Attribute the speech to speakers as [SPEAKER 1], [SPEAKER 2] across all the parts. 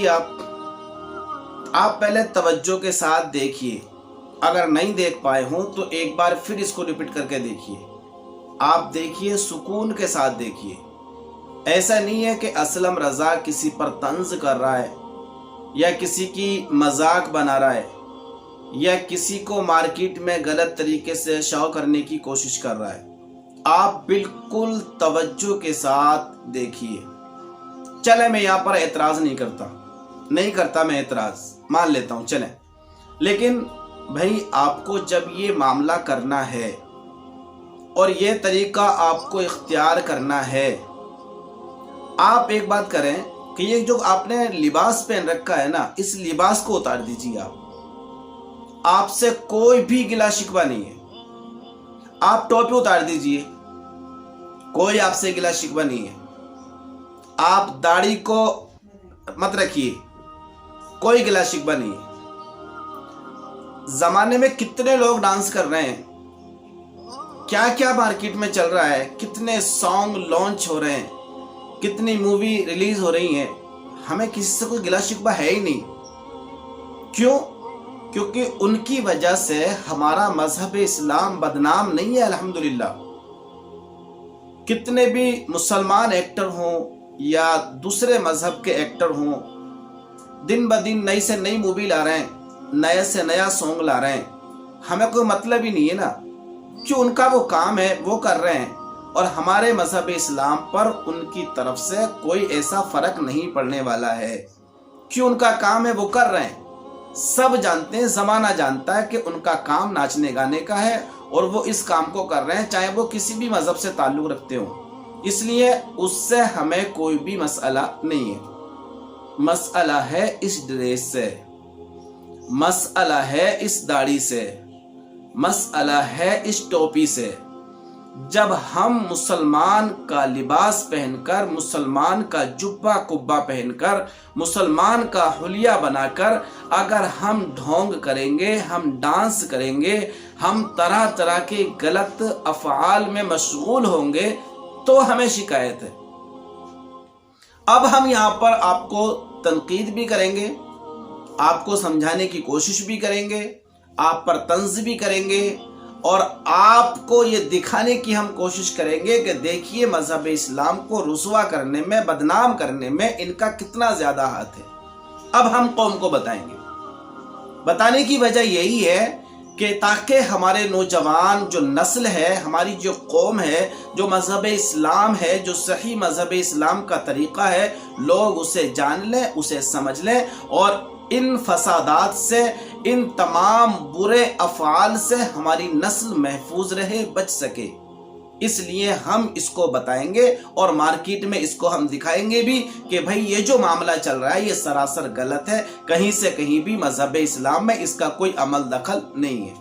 [SPEAKER 1] دیکھیے آپ پہلے توجہ کے ساتھ دیکھیے، اگر نہیں دیکھ پائے ہوں تو ایک بار پھر اس کو ریپیٹ کر کے دیکھیے۔ آپ دیکھیے، سکون کے ساتھ دیکھیے۔ ایسا نہیں ہے کہ اسلم رضا کسی پر طنز کر رہا ہے یا کسی کی مذاق بنا رہا ہے یا کسی کو مارکیٹ میں غلط طریقے سے شو کرنے کی کوشش کر رہا ہے۔ آپ بالکل توجہ کے ساتھ دیکھیے۔ چلے میں یہاں پر اعتراض نہیں کرتا میں اعتراض مان لیتا ہوں، چلیں، لیکن بھائی آپ کو جب یہ معاملہ کرنا ہے اور یہ طریقہ آپ کو اختیار کرنا ہے، آپ ایک بات کریں کہ یہ جو آپ نے لباس پہن رکھا ہے نا، اس لباس کو اتار دیجیے۔ آپ سے کوئی بھی گلا شکوہ نہیں ہے۔ آپ ٹوپی اتار دیجیے، کوئی آپ سے گلا شکوہ نہیں ہے۔ آپ داڑھی کو مت رکھیے، کوئی گلا شکوہ نہیں ہے۔ زمانے میں کتنے لوگ ڈانس کر رہے ہیں، کیا کیا مارکیٹ میں چل رہا ہے، کتنے سانگ لانچ ہو رہے ہیں، کتنی مووی ریلیز ہو رہی ہیں، ہمیں کسی سے کوئی گلا شکوہ ہے ہی نہیں۔ کیوں؟ کیونکہ ان کی وجہ سے ہمارا مذہب اسلام بدنام نہیں ہے، الحمدللہ۔ کتنے بھی مسلمان ایکٹر ہوں یا دوسرے مذہب کے ایکٹر ہوں، دن بدن نئی سے نئی مووی لا رہے ہیں، نئے سے نیا سانگ لا رہے ہیں، ہمیں کوئی مطلب ہی نہیں ہے نا۔ کیوں؟ ان کا وہ کام ہے، وہ کر رہے ہیں، اور ہمارے مذہب اسلام پر ان کی طرف سے کوئی ایسا فرق نہیں پڑنے والا ہے۔ کیوں؟ ان کا کام ہے، وہ کر رہے ہیں۔ سب جانتے ہیں، زمانہ جانتا ہے کہ ان کا کام ناچنے گانے کا ہے اور وہ اس کام کو کر رہے ہیں، چاہے وہ کسی بھی مذہب سے تعلق رکھتے ہوں۔ اس لیے اس سے ہمیں کوئی بھی مسئلہ نہیں ہے۔ مسئلہ ہے اس ڈریس سے، مسئلہ ہے اس داڑھی سے، مسئلہ ہے اس ٹوپی سے۔ جب ہم مسلمان کا لباس پہن کر، مسلمان کا جبہ کبا پہن کر، مسلمان کا حلیہ بنا کر اگر ہم ڈھونگ کریں گے، ہم ڈانس کریں گے، ہم طرح طرح کے غلط افعال میں مشغول ہوں گے تو ہمیں شکایت ہے۔ اب ہم یہاں پر آپ کو تنقید بھی کریں گے، آپ کو سمجھانے کی کوشش بھی کریں گے، آپ پر طنز بھی کریں گے، اور آپ کو یہ دکھانے کی ہم کوشش کریں گے کہ دیکھیے مذہب اسلام کو رسوا کرنے میں، بدنام کرنے میں ان کا کتنا زیادہ ہاتھ ہے۔ اب ہم قوم کو بتائیں گے۔ بتانے کی وجہ یہی ہے کہ تاکہ ہمارے نوجوان جو نسل ہے، ہماری جو قوم ہے، جو مذہب اسلام ہے، جو صحیح مذہب اسلام کا طریقہ ہے، لوگ اسے جان لیں، اسے سمجھ لیں، اور ان فسادات سے، ان تمام برے افعال سے ہماری نسل محفوظ رہے، بچ سکے۔ اس لیے ہم اس کو بتائیں گے اور مارکیٹ میں اس کو ہم دکھائیں گے بھی کہ بھائی یہ جو معاملہ چل رہا ہے یہ سراسر غلط ہے، کہیں سے کہیں بھی مذہب اسلام میں اس کا کوئی عمل دخل نہیں ہے۔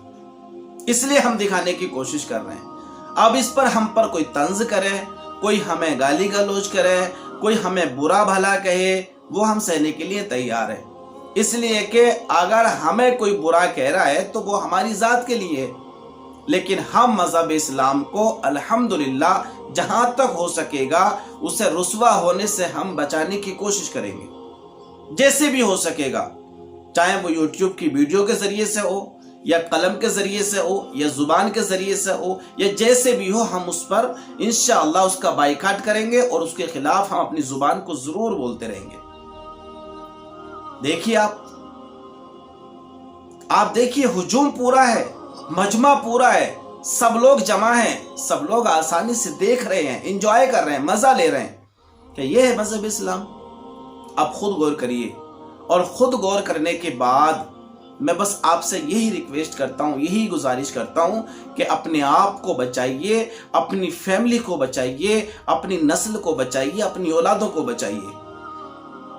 [SPEAKER 1] اس لیے ہم دکھانے کی کوشش کر رہے ہیں۔ اب اس پر ہم پر کوئی طنز کرے، کوئی ہمیں گالی گلوچ کرے، کوئی ہمیں برا بھلا کہے، وہ ہم سہنے کے لیے تیار ہیں۔ اس لیے کہ اگر ہمیں کوئی برا کہہ رہا ہے تو وہ ہماری ذات کے لیے ہے، لیکن ہم مذہب اسلام کو الحمدللہ جہاں تک ہو سکے گا اسے رسوا ہونے سے ہم بچانے کی کوشش کریں گے، جیسے بھی ہو سکے گا، چاہے وہ یوٹیوب کی ویڈیو کے ذریعے سے ہو، یا قلم کے ذریعے سے ہو، یا زبان کے ذریعے سے ہو، یا جیسے بھی ہو، ہم اس پر انشاءاللہ اس کا بائیکاٹ کریں گے اور اس کے خلاف ہم اپنی زبان کو ضرور بولتے رہیں گے۔ دیکھیے آپ دیکھیے، ہجوم پورا ہے، مجمع پورا ہے، سب لوگ جمع ہیں، سب لوگ آسانی سے دیکھ رہے ہیں، انجوائے کر رہے ہیں، مزہ لے رہے ہیں کہ یہ ہے مذہب اسلام۔ اب خود غور کریے، اور خود غور کرنے کے بعد میں بس آپ سے یہی ریکویسٹ کرتا ہوں، یہی گزارش کرتا ہوں کہ اپنے آپ کو بچائیے، اپنی فیملی کو بچائیے، اپنی نسل کو بچائیے، اپنی اولادوں کو بچائیے،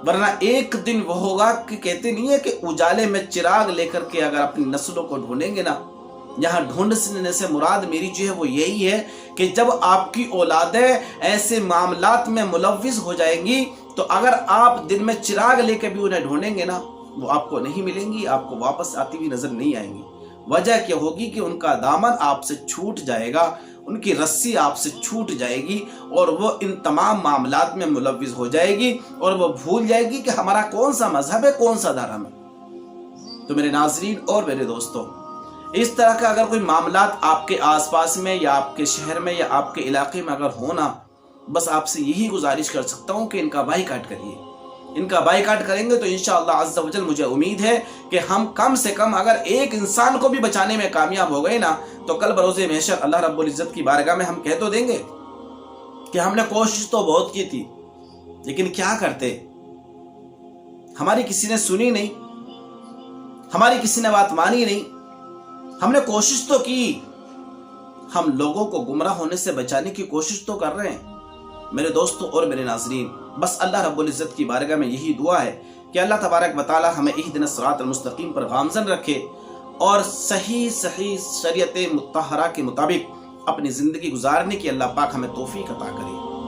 [SPEAKER 1] ورنہ ایک دن وہ ہوگا کہ کہتے نہیں ہے کہ اجالے میں چراغ لے کر کے اگر اپنی نسلوں کو ڈھونڈیں گے نا، یہاں ڈھونڈنے سے مراد میری جو ہے وہ یہی ہے کہ جب آپ کی اولادیں ایسے معاملات میں ملوث ہو جائیں گی تو اگر آپ دن میں چراغ لے کے بھی انہیں ڈھونڈیں گے نا، وہ آپ کو نہیں ملیں گی، آپ کو واپس آتی ہوئی نظر نہیں آئیں گی۔ وجہ کیا ہوگی کہ ان کا دامن آپ سے چھوٹ جائے گا، ان کی رسی آپ سے چھوٹ جائے گی اور وہ ان تمام معاملات میں ملوث ہو جائے گی اور وہ بھول جائے گی کہ ہمارا کون سا مذہب ہے، کون سا دھرم ہے۔ تو میرے ناظرین اور میرے دوستوں، اس طرح کا اگر کوئی معاملات آپ کے آس پاس میں یا آپ کے شہر میں یا آپ کے علاقے میں اگر ہونا، بس آپ سے یہی گزارش کر سکتا ہوں کہ ان کا بائیکاٹ کریے۔ ان کا بائیکاٹ کریں گے تو انشاءاللہ عز و جل مجھے امید ہے کہ ہم کم سے کم اگر ایک انسان کو بھی بچانے میں کامیاب ہو گئے نا، تو کل بروز محشر اللہ رب العزت کی بارگاہ میں ہم کہہ تو دیں گے کہ ہم نے کوشش تو بہت کی تھی، لیکن کیا کرتے، ہماری کسی نے سنی نہیں، ہماری کسی نے بات مانی نہیں، ہم نے کوشش تو کی، ہم لوگوں کو گمراہ ہونے سے بچانے کی کوشش تو کر رہے ہیں۔ میرے دوستوں اور میرے ناظرین، بس اللہ رب العزت کی بارگاہ میں یہی دعا ہے کہ اللہ تبارک و تعالی ہمیں اہدنا الصراط المستقیم پر گامزن رکھے اور صحیح شریعت مطہرہ کے مطابق اپنی زندگی گزارنے کی اللہ پاک ہمیں توفیق عطا کرے۔